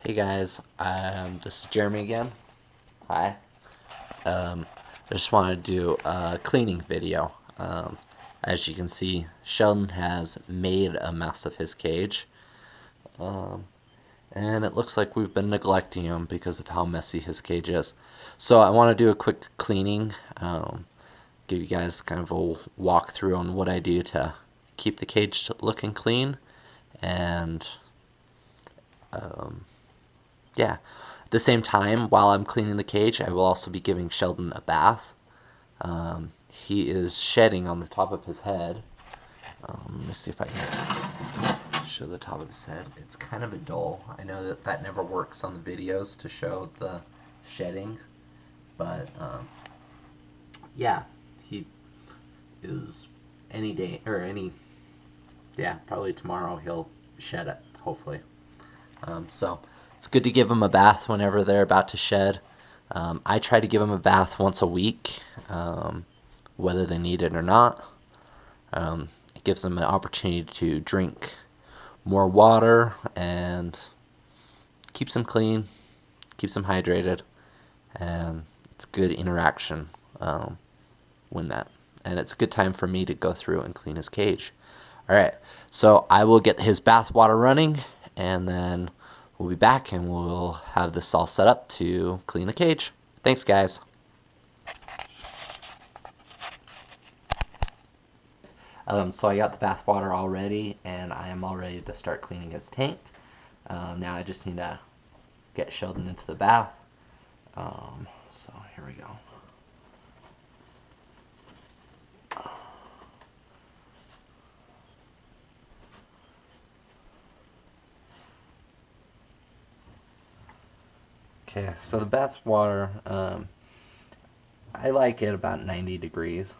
Hey guys, this is Jeremy again. Hi. I just wanted to do a cleaning video. As you can see, Sheldon has made a mess of his cage. And it looks like we've been neglecting him because of how messy his cage is. So I want to do a quick cleaning, give you guys kind of a walkthrough on what I do to keep the cage looking clean. And yeah, at the same time, while I'm cleaning the cage, I will also be giving Sheldon a bath. He is shedding on the top of his head. Let me see if I can show the top of his head. It's kind of a dull. I know that that never works on the videos to show the shedding, but yeah, he is any day or any, yeah, probably tomorrow he'll shed it, hopefully. So it's good to give them a bath whenever they're about to shed. I try to give them a bath once a week, whether they need it or not. It gives them an opportunity to drink more water and keeps them clean, keeps them hydrated, and it's good interaction when that. And it's a good time for me to go through and clean his cage. All right, so I will get his bath water running, and then we'll be back and we'll have this all set up to clean the cage. Thanks, guys. So I got the bath water all ready, and I am all ready to start cleaning his tank. Now I just need to get Sheldon into the bath. So here we go. Okay, so the bath water, I like it about 90 degrees.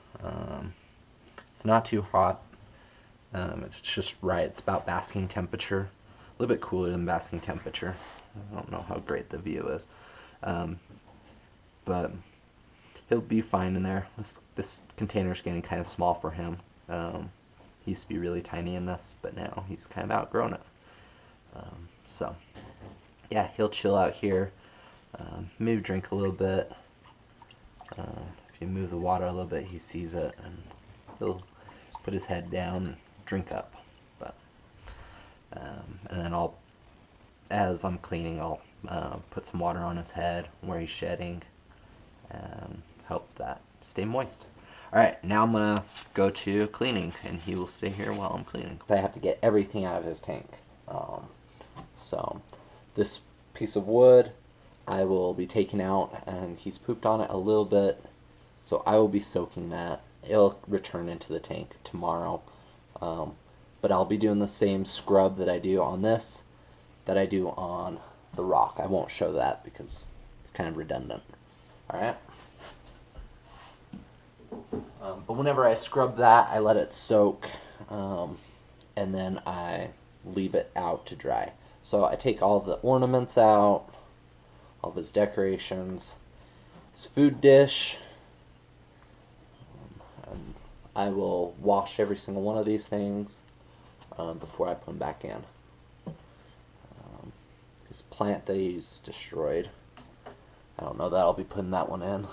It's not too hot. It's just right. It's about basking temperature. A little bit cooler than basking temperature. I don't know how great the view is. But he'll be fine in there. This container's getting kind of small for him. He used to be really tiny in this, but now he's kind of outgrown it. So, yeah, he'll chill out here. Maybe drink a little bit. If you move the water a little bit, he sees it, and he'll put his head down and drink up. But and then as I'm cleaning, I'll put some water on his head where he's shedding and help that stay moist. Alright, now I'm going to go to cleaning, and he will stay here while I'm cleaning. I have to get everything out of his tank. So this piece of wood I will be taking out, and he's pooped on it a little bit, so I will be soaking that. It'll return into the tank tomorrow, but I'll be doing the same scrub that I do on this that I do on the rock. I won't show that because it's kind of redundant. Alright? But whenever I scrub that, I let it soak, and then I leave it out to dry. So I take all the ornaments out, all of his decorations, his food dish, and I will wash every single one of these things before I put them back in. His plant that he's destroyed, I don't know that I'll be putting that one in.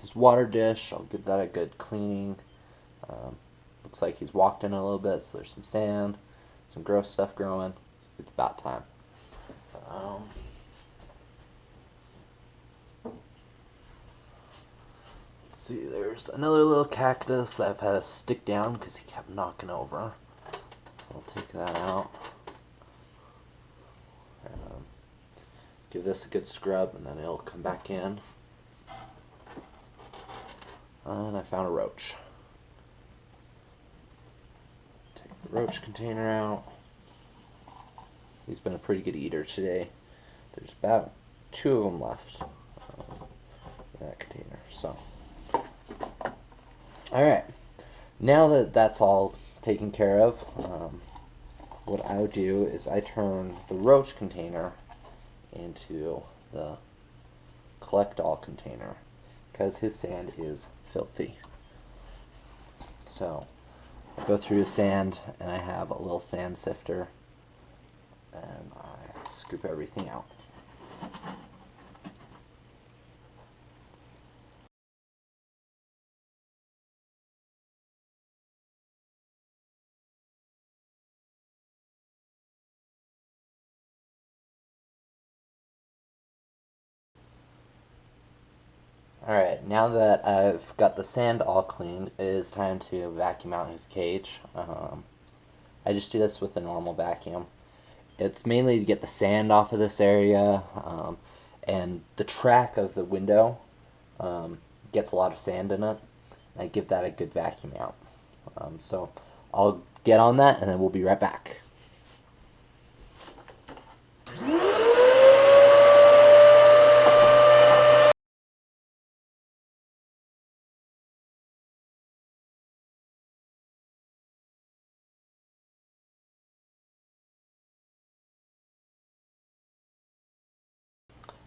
His water dish, I'll give that a good cleaning. Looks like he's walked in a little bit, so there's some sand, some gross stuff growing. It's about time. See, there's another little cactus that I've had to stick down because he kept knocking over. I'll take that out. Give this a good scrub, and then it'll come back in. And I found a roach. Take the roach container out. He's been a pretty good eater today. There's about 2 of them left in that container. So, alright, now that that's all taken care of, what I would do is I turn the roach container into the collect all container, because his sand is filthy. So I go through the sand, and I have a little sand sifter, and I scoop everything out. Alright, now that I've got the sand all cleaned, it is time to vacuum out his cage. I just do this with a normal vacuum. It's mainly to get the sand off of this area, and the track of the window gets a lot of sand in it. I give that a good vacuum out. So I'll get on that and then we'll be right back.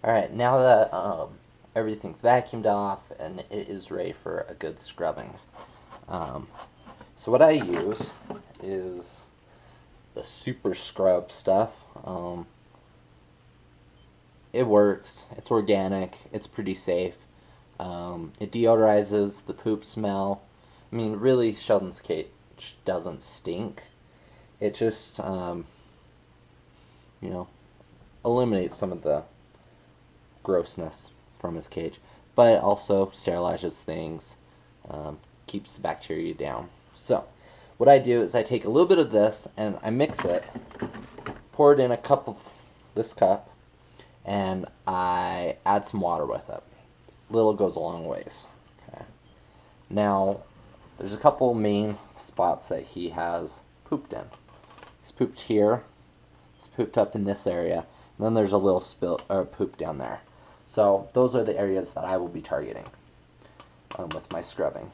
Alright, now that everything's vacuumed off and it is ready for a good scrubbing. So what I use is the super scrub stuff. It works, it's organic, it's pretty safe. It deodorizes the poop smell. I mean, really, Sheldon's cage doesn't stink. It just, eliminates some of the grossness from his cage, but it also sterilizes things, keeps the bacteria down. So what I do is I take a little bit of this and I mix it, pour it in a cup of this cup, and I add some water with it. Little goes a long ways. Okay. Now there's a couple main spots that he has pooped in. He's pooped here, he's pooped up in this area, and then there's a little spill or poop down there. So those are the areas that I will be targeting with my scrubbing.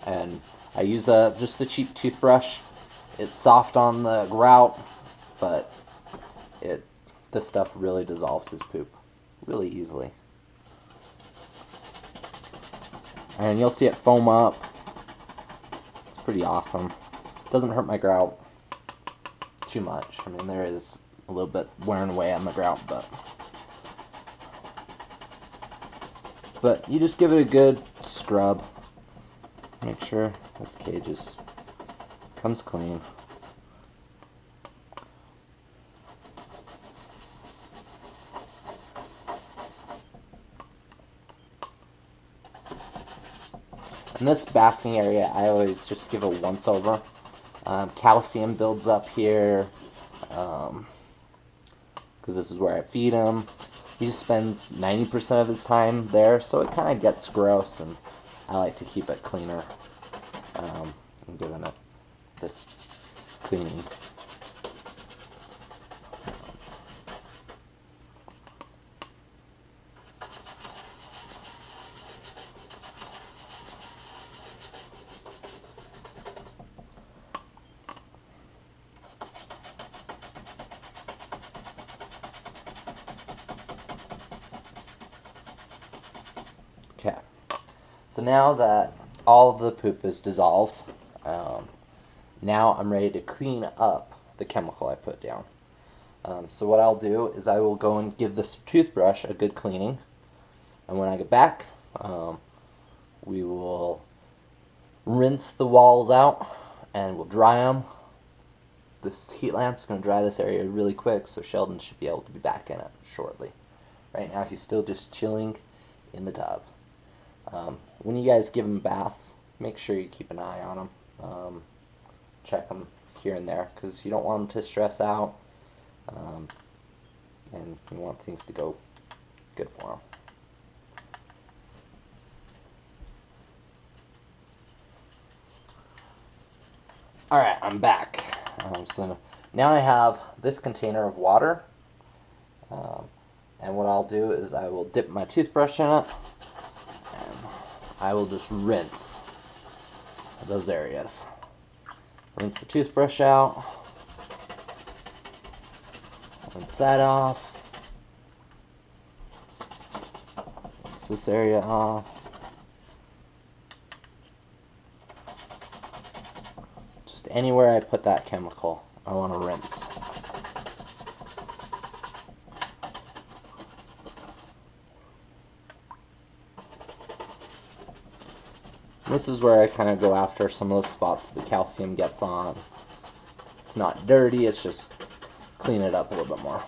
And I use just a cheap toothbrush. It's soft on the grout, but this stuff really dissolves his poop really easily. And you'll see it foam up. It's pretty awesome. Doesn't hurt my grout too much. I mean, there is a little bit wearing away on the grout, but you just give it a good scrub. Make sure this cage comes clean. In this basking area, I always just give a once over. Calcium builds up here, because this is where I feed him. He just spends 90% of his time there, so it kind of gets gross, and I like to keep it cleaner, and giving it this cleaning. Okay, so now that all of the poop is dissolved, now I'm ready to clean up the chemical I put down. So what I'll do is I will go and give this toothbrush a good cleaning, and when I get back, we will rinse the walls out and we'll dry them. This heat lamp's going to dry this area really quick, so Sheldon should be able to be back in it shortly. Right now he's still just chilling in the tub. When you guys give him baths, make sure you keep an eye on him. Check him here and there, because you don't want him to stress out, and you want things to go good for him. Alright, I'm back. So now I have this container of water, and what I'll do is I will dip my toothbrush in it, and I will just rinse those areas. Rinse the toothbrush out, rinse that off, rinse this area off. Just anywhere I put that chemical, I want to rinse. This is where I kind of go after some of those spots the calcium gets on. It's not dirty, it's just clean it up a little bit more.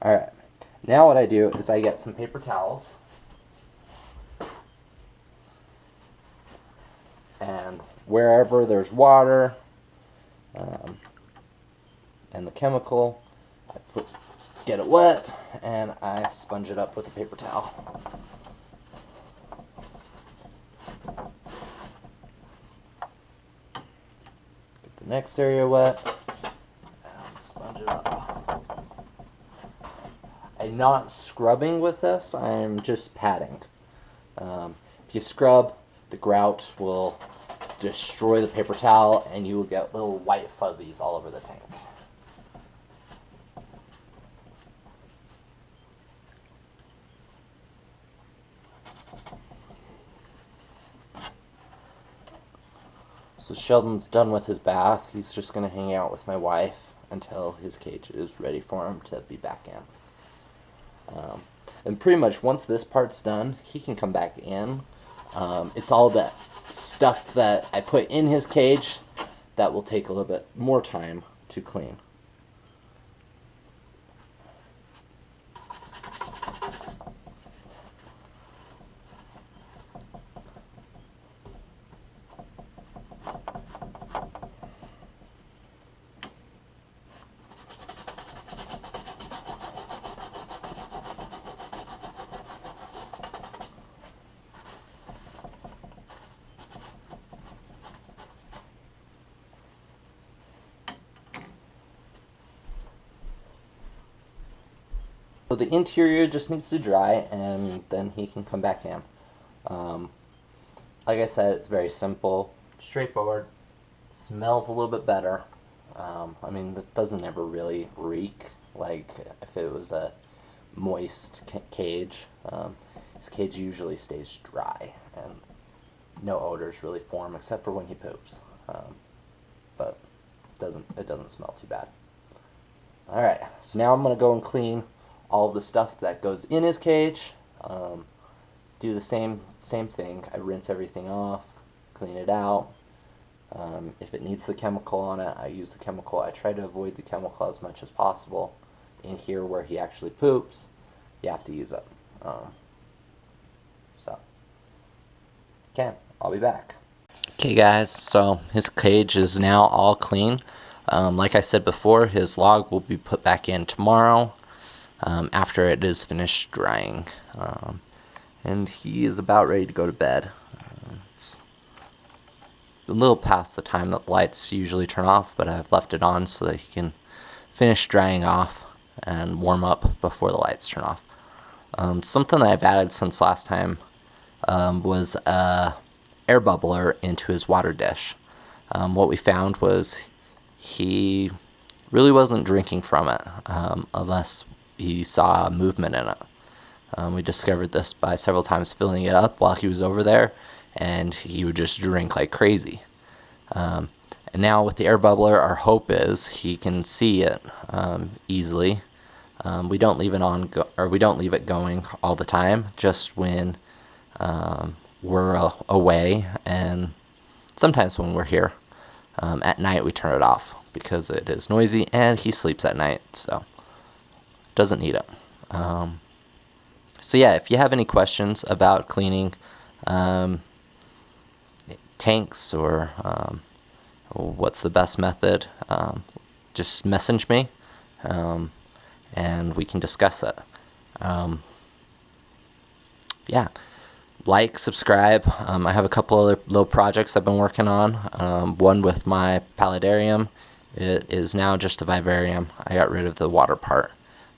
Alright, now what I do is I get some paper towels and wherever there's water and the chemical, I get it wet and I sponge it up with a paper towel. Get the next area wet and sponge it up. I'm not scrubbing with this, I'm just patting. If you scrub, the grout will destroy the paper towel and you will get little white fuzzies all over the tank. So Sheldon's done with his bath. He's just going to hang out with my wife until his cage is ready for him to be back in. And pretty much once this part's done, he can come back in. It's all that stuff that I put in his cage that will take a little bit more time to clean. So the interior just needs to dry and then he can come back in. Like I said, it's very simple, straightforward, smells a little bit better. I mean, it doesn't ever really reek like if it was a moist cage. His cage usually stays dry and no odors really form except for when he poops. But it doesn't smell too bad. Alright, so now I'm going to go and clean all of the stuff that goes in his cage. Do the same thing. I rinse everything off, clean it out. If it needs the chemical on it, I use the chemical. I try to avoid the chemical as much as possible. In here where he actually poops, you have to use it. Okay, I'll be back. Okay guys, so his cage is now all clean. Like I said before, his log will be put back in tomorrow after it is finished drying. And he is about ready to go to bed. It's a little past the time that the lights usually turn off, but I've left it on so that he can finish drying off and warm up before the lights turn off. Something that I've added since last time was a air bubbler into his water dish. What we found was he really wasn't drinking from it unless he saw movement in it. We discovered this by several times filling it up while he was over there, and he would just drink like crazy. And now with the air bubbler, our hope is he can see it easily. We don't leave it on, we don't leave it going all the time. Just when we're away, and sometimes when we're here. At night we turn it off because it is noisy, and he sleeps at night, so doesn't need it. So yeah, if you have any questions about cleaning tanks or what's the best method, just message me and we can discuss it. Yeah, like, subscribe. I have a couple other little projects I've been working on. One with my paludarium. It is now just a vivarium. I got rid of the water part,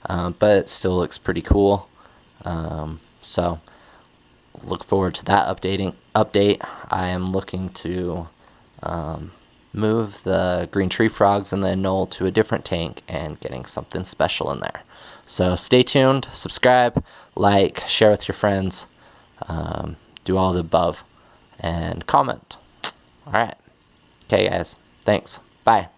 but it still looks pretty cool. So look forward to that update. I am looking to move the green tree frogs in the knoll to a different tank and getting something special in there. So stay tuned, subscribe, like, share with your friends, do all the above, and comment. All right. Okay, guys. Thanks. Bye.